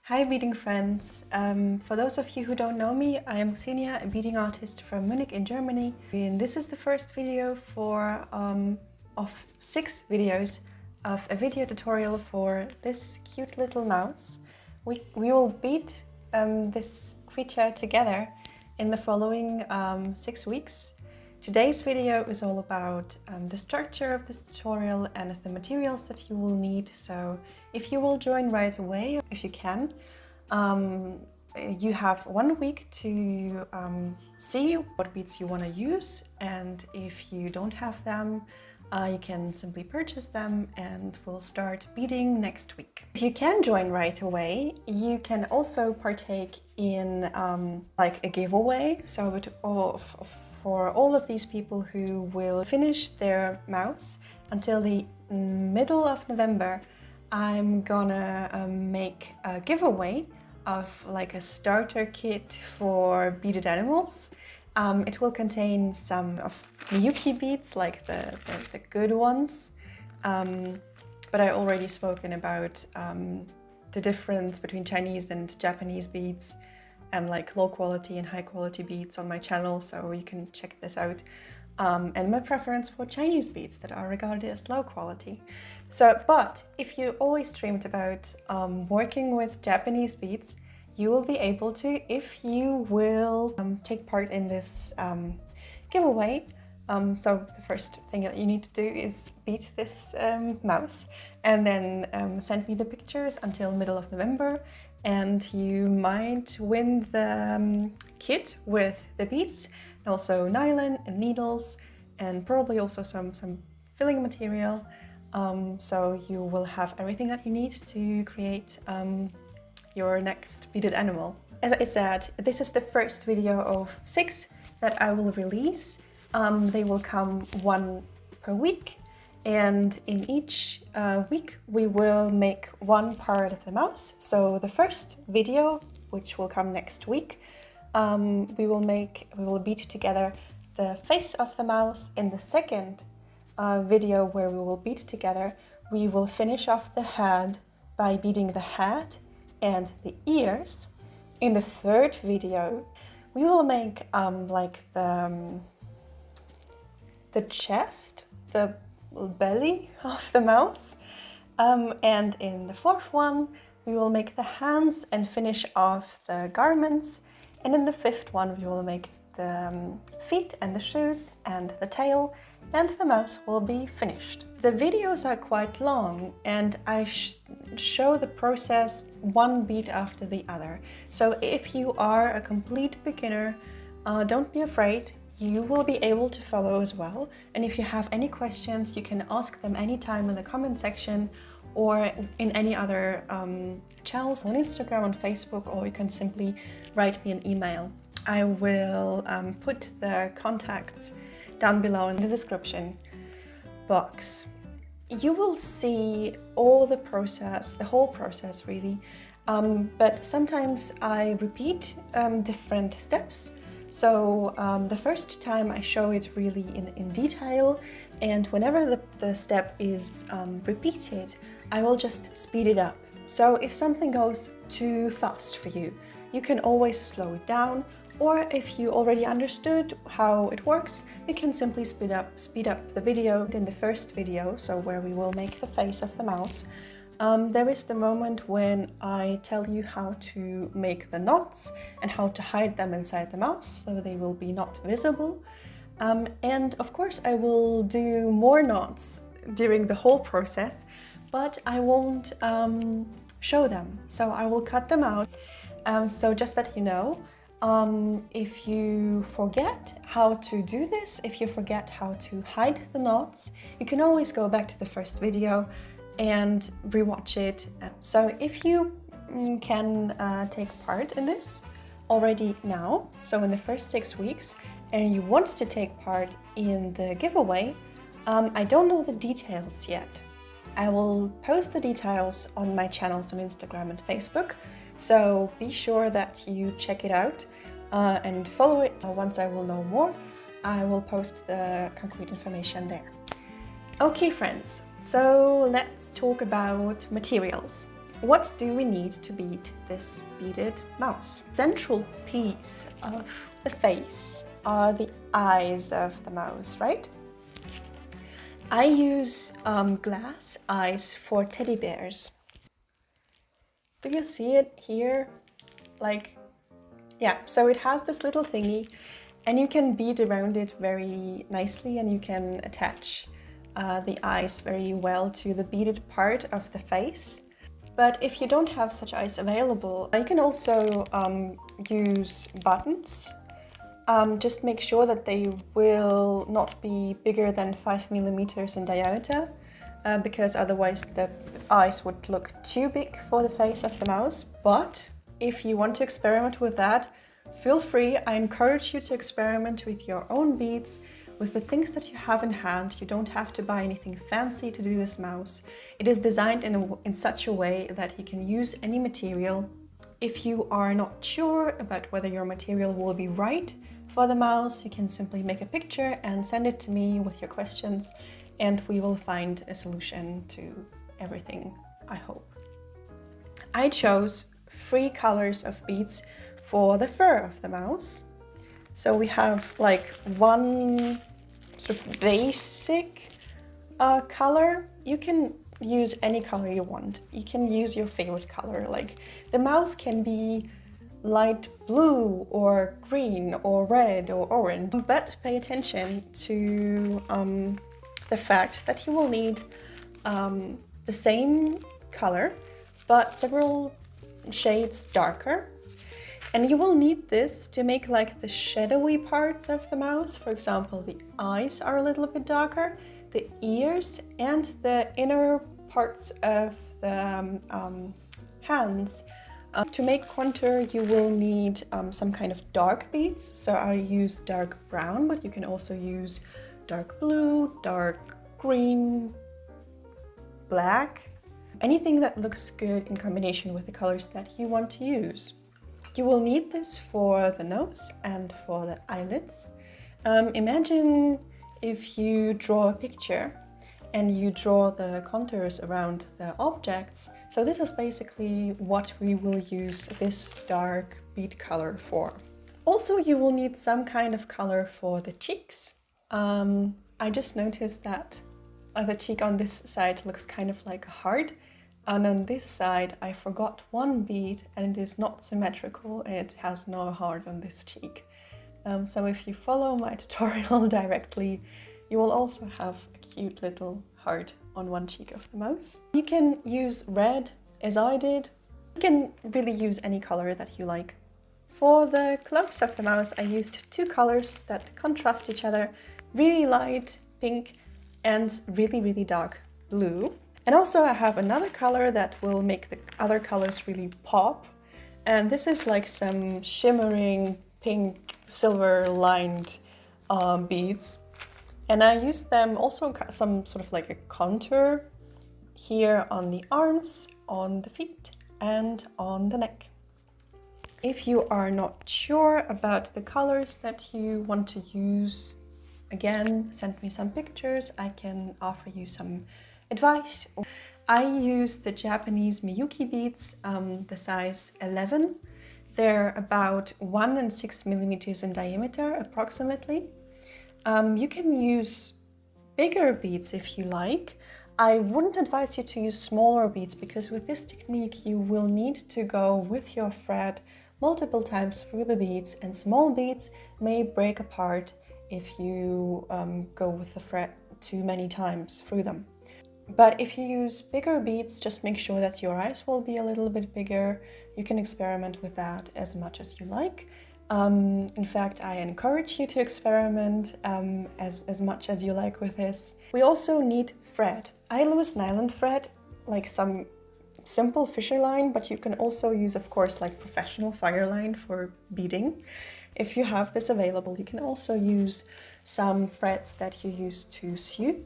Hi beading friends! For those of you who don't know me, I am Ksenia, a beading artist from Munich in Germany. And this is the first video of 6 videos of a video tutorial for this cute little mouse. We will bead this creature together in the following 6 weeks. Today's video is all about the structure of this tutorial and the materials that you will need. So if you will join right away, if you can, you have 1 week to see what beads you want to use, and if you don't have them, you can simply purchase them and we'll start beading next week. If you can join right away, you can also partake in like a giveaway. So for all of these people who will finish their mouse until the middle of November, I'm gonna make a giveaway of like a starter kit for beaded animals. It will contain some of Miyuki beads, like the good ones, but I already spoken about the difference between Chinese and Japanese beads and like low quality and high quality beads on my channel, so you can check this out. And my preference for Chinese beads that are regarded as low quality. So, but if you always dreamed about working with Japanese beads, you will be able to if you will take part in this giveaway. So the first thing that you need to do is bead this mouse and then send me the pictures until middle of November, and you might win the kit with the beads and also nylon and needles and probably also some filling material. So you will have everything that you need to create your next beaded animal. As I said, this is the first video of 6 that I will release. They will come 1 per week, and in each week we will make 1 part of the mouse. So the first video, which will come next week, we will bead together the face of the mouse. In the second video where we will bead together, we will finish off the head by beading the head and the ears. In the third video, we will make like the chest, the belly of the mouse. And in the fourth one, we will make the hands and finish off the garments. And in the fifth one, we will make the feet and the shoes and the tail, and the mouse will be finished. The videos are quite long and I show the process 1 bead after the other. So if you are a complete beginner, don't be afraid. You will be able to follow as well. And if you have any questions, you can ask them anytime in the comment section or in any other channels on Instagram, on Facebook, or you can simply write me an email. I will put the contacts down below in the description box. You will see all the process, the whole process really, but sometimes I repeat different steps. So the first time I show it really in detail, and whenever the step is repeated, I will just speed it up. So if something goes too fast for you, you can always slow it down, or if you already understood how it works, you can simply speed up the video. In the first video, so where we will make the face of the mouse, there is the moment when I tell you how to make the knots and how to hide them inside the mouse so they will be not visible. And of course I will do more knots during the whole process, but I won't show them, so I will cut them out. So just that you know, if you forget how to do this, if you forget how to hide the knots, you can always go back to the first video and rewatch it. So if you can take part in this already now, so in the first 6 weeks, and you want to take part in the giveaway, I don't know the details yet. I will post the details on my channels on Instagram and Facebook, so be sure that you check it out and follow it. Once I will know more, I will post the concrete information there. Okay friends, so let's talk about materials. what do we need to bead this beaded mouse? Central piece of the face are the eyes of the mouse, right? I use glass eyes for teddy bears. Do you see it here? Like, yeah, so it has this little thingy and you can bead around it very nicely, and you can attach the eyes very well to the beaded part of the face. But if you don't have such eyes available, you can also use buttons. Just make sure that they will not be bigger than 5 millimeters in diameter, because otherwise the eyes would look too big for the face of the mouse. But if you want to experiment with that, feel free. I encourage you to experiment with your own beads, with the things that you have in hand. You don't have to buy anything fancy to do this mouse. It is designed in such a way that you can use any material. If you are not sure about whether your material will be right for the mouse, you can simply make a picture and send it to me with your questions, and we will find a solution to everything, I hope. I chose 3 colors of beads for the fur of the mouse. So we have like one sort of basic color. You can use any color you want. You can use your favorite color. Like the mouse can be light blue or green or red or orange. But pay attention to the fact that you will need the same color but several shades darker. And you will need this to make like the shadowy parts of the mouse. For example, the eyes are a little bit darker, the ears, and the inner parts of the hands. To make contour, you will need some kind of dark beads. So I use dark brown, but you can also use dark blue, dark green, black, anything that looks good in combination with the colors that you want to use. You will need this for the nose and for the eyelids. Imagine if you draw a picture and you draw the contours around the objects. So this is basically what we will use this dark bead color for. Also, you will need some kind of color for the cheeks. I just noticed that the cheek on this side looks kind of like a heart. And on this side, I forgot one bead and it is not symmetrical. It has no heart on this cheek. So if you follow my tutorial directly, you will also have a cute little heart on one cheek of the mouse. You can use red, as I did. You can really use any color that you like. For the gloves of the mouse, I used 2 colors that contrast each other. Really light pink and really, really dark blue. And also I have another color that will make the other colors really pop. And this is like some shimmering pink, silver lined beads. And I used them also some sort of like a contour here on the arms, on the feet, and on the neck. If you are not sure about the colors that you want to use, again, send me some pictures. I can offer you some advice. I use the Japanese Miyuki beads, the size 11. They're about 1 6 millimeters in diameter, approximately. You can use bigger beads if you like. I wouldn't advise you to use smaller beads, because with this technique you will need to go with your thread multiple times through the beads, and small beads may break apart if you go with the thread too many times through them. But if you use bigger beads, just make sure that your eyes will be a little bit bigger. You can experiment with that as much as you like. In fact, I encourage you to experiment as much as you like with this. We also need thread. I use nylon thread, like some simple fisher line, but you can also use, of course, like professional fire line for beading. If you have this available, you can also use some threads that you use to sew.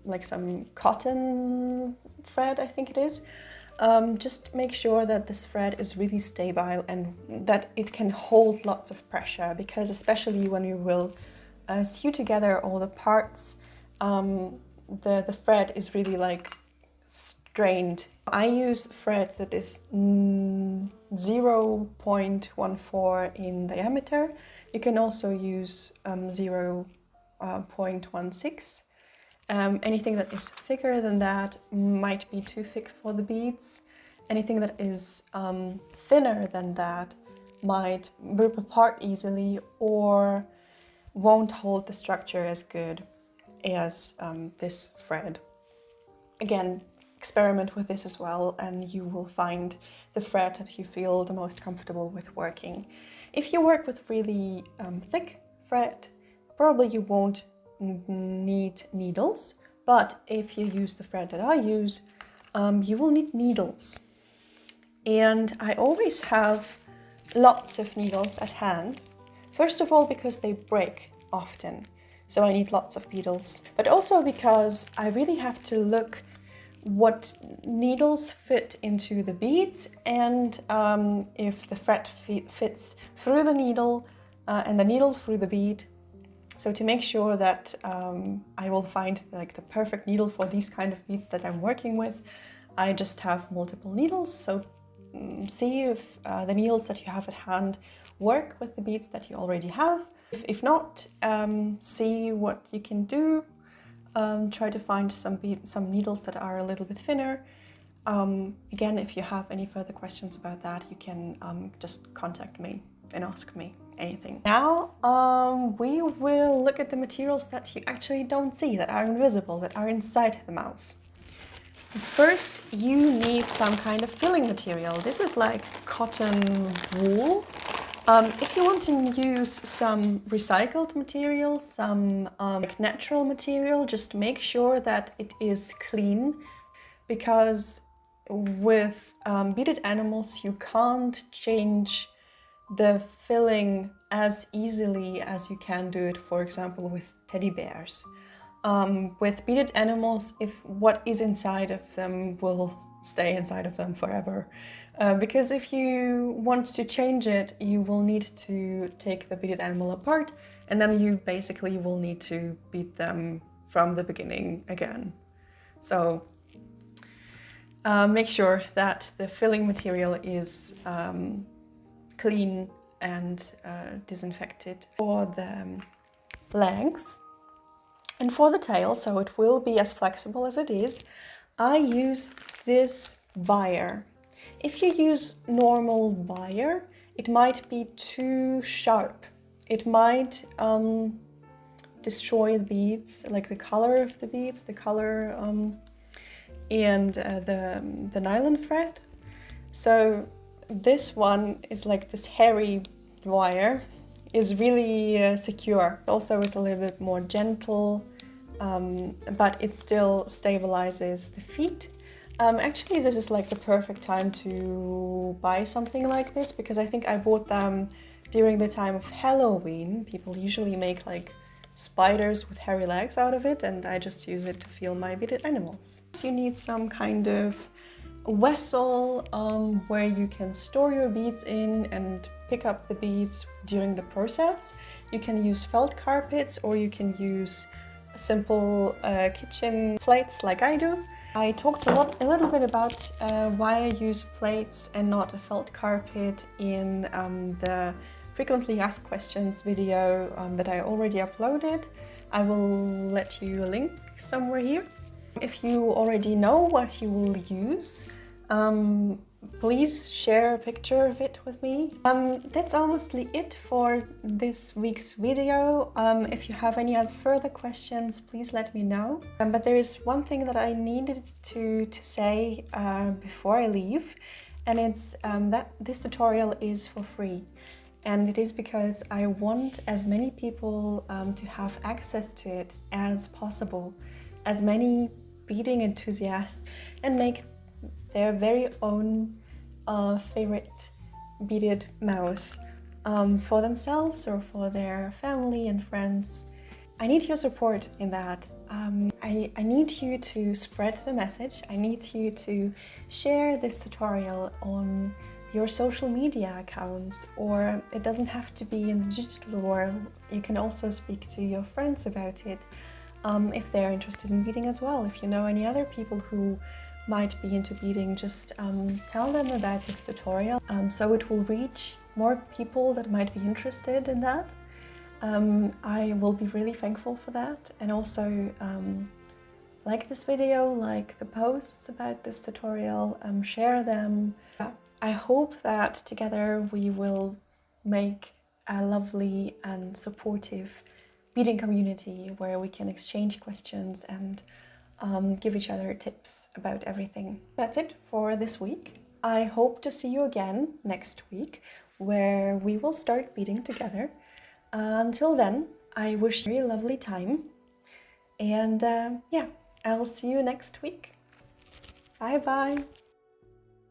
Like some cotton thread, I think it is. Just make sure that this thread is really stable and that it can hold lots of pressure, because especially when you will sew together all the parts, the thread is really like drained. I use thread that is 0.14 in diameter. You can also use 0.16. Anything that is thicker than that might be too thick for the beads. Anything that is thinner than that might rip apart easily or won't hold the structure as good as this thread. Again, experiment with this as well and you will find the thread that you feel the most comfortable with working. If you work with really thick thread, probably you won't need needles, but if you use the thread that I use, you will need needles. And I always have lots of needles at hand. First of all, because they break often, so I need lots of needles, but also because I really have to look what needles fit into the beads and if the thread fits through the needle and the needle through the bead. So to make sure that I will find like the perfect needle for these kind of beads that I'm working with, I just have multiple needles. So see if the needles that you have at hand work with the beads that you already have. If not, see what you can do. Try to find some needles that are a little bit thinner. Again, if you have any further questions about that, you can just contact me and ask me anything. Now we will look at the materials that you actually don't see, that are invisible, that are inside the mouse. First, you need some kind of filling material. This is like cotton wool. If you want to use some recycled material, some like natural material, just make sure that it is clean, because with beaded animals you can't change the filling as easily as you can do it, for example, with teddy bears. With beaded animals, if what is inside of them will stay inside of them forever. Because if you want to change it, you will need to take the beaded animal apart, and then you basically will need to bead them from the beginning again. So make sure that the filling material is clean and disinfected. For the legs and for the tail, so it will be as flexible as it is, I use this wire. If you use normal wire, it might be too sharp. It might destroy the beads, like the color of the beads, the color and the nylon thread. So this one is like this hairy wire, is really secure. Also, it's a little bit more gentle, but it still stabilizes the feet. Actually, this is like the perfect time to buy something like this, because I think I bought them during the time of Halloween. People usually make like spiders with hairy legs out of it, and I just use it to feel my beaded animals. You need some kind of vessel where you can store your beads in and pick up the beads during the process. You can use felt carpets, or you can use simple kitchen plates like I do. I talked a little bit about why I use plates and not a felt carpet in the frequently asked questions video that I already uploaded. I will let you a link somewhere here. If you already know what you will use, please share a picture of it with me. That's mostly it for this week's video. If you have any other further questions, please let me know. But there is one thing that I needed to say before I leave, and it's that this tutorial is for free. And it is because I want as many people to have access to it as possible, as many beading enthusiasts, and make their very own favorite beaded mouse for themselves or for their family and friends. I need your support in that. I need you to spread the message. I need you to share this tutorial on your social media accounts, or it doesn't have to be in the digital world. You can also speak to your friends about it if they're interested in beading as well. If you know any other people who might be into beading, just tell them about this tutorial so it will reach more people that might be interested in that. I will be really thankful for that, and also like this video, like the posts about this tutorial, share them. I hope that together we will make a lovely and supportive beading community where we can exchange questions and give each other tips about everything. That's it for this week. I hope to see you again next week where we will start beading together. Until then, I wish you a very lovely time, and yeah, I'll see you next week. Bye bye!